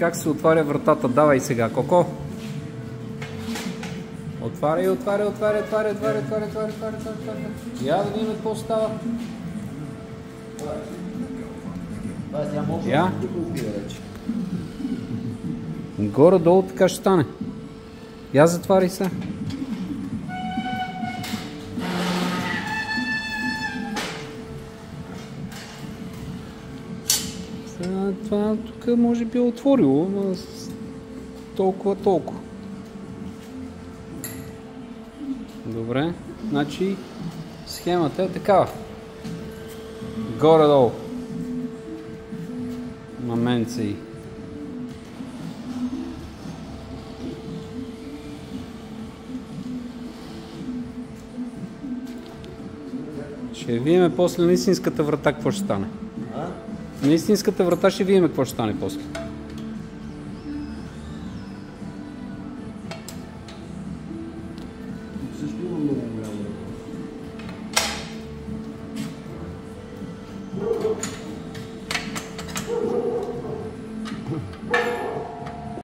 как се отваря вратата. Давай сега, Коко. Отваряй. Я да видим какво става. Я. Горе-долу така ще стане. Я затваряй се. Това тук може би е отворило, но толкова. Добре, значи схемата е такава. Горе-долу. Маменци. Ще видим после на истинската врата какво ще стане. На истинската врата ще видим какво ще стане после. Също има много голямо.